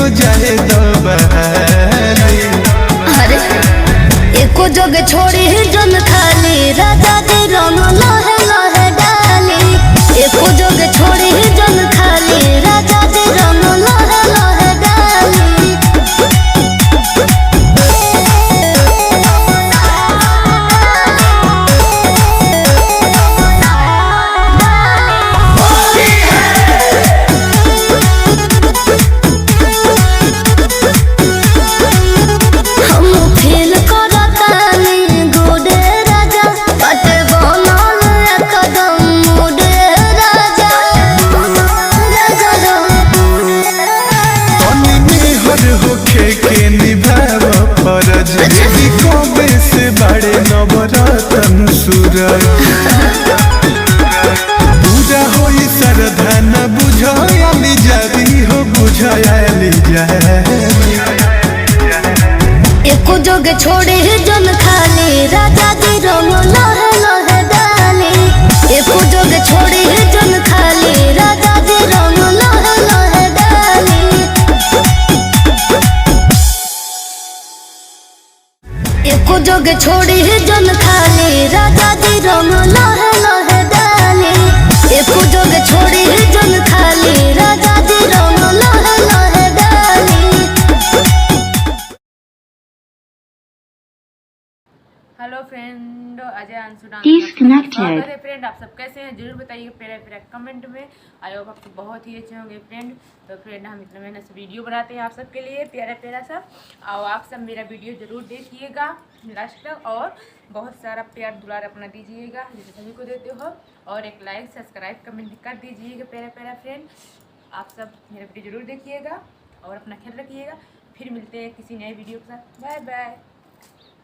हो जाए दो बहाली। अरे एको जग छोड़ी जन खाली राजा जी रंग लहे लहे डाली। एको जग छोड़ी जन खाली राजा जी रंग लहे लहे डाली। बड़े नवरतन सूरज पूजा होई श्रद्धा न बुझायली जाती हो बुझायली जाती। एको जग छोड़े जन खाली राजा जी रंग लहे लहे डाली। एको जग छोड़े जन खाली राजा जी रंग लहे लहे डाली। एको जग छोड़ी जन खाली राजा जी रंग लहे लहे डाली। एको जग छोड़ी जन खाली राजा जी रंग लहे लहे डाली। Hello friend, Ajay Anshu dance Disconnected. Friend, आप सब कैसे हैं जरूर बताइए प्यारा कमेंट में। आई होप आप बहुत ही अच्छे होंगे फ्रेंड। तो फ्रेंड, हम इतना मेहनत से वीडियो बनाते हैं आप सबके लिए प्यारा सा, और आप सब मेरा वीडियो ज़रूर देखिएगा लास्ट तक, और बहुत सारा प्यार दुलार अपना दीजिएगा जैसे सभी को देते हो, और एक लाइक सब्सक्राइब कमेंट कर दीजिएगा प्यारा फ्रेंड। आप सब मेरा वीडियो ज़रूर देखिएगा और अपना ख्याल रखिएगा। फिर मिलते हैं किसी नए वीडियो के साथ। Bye by.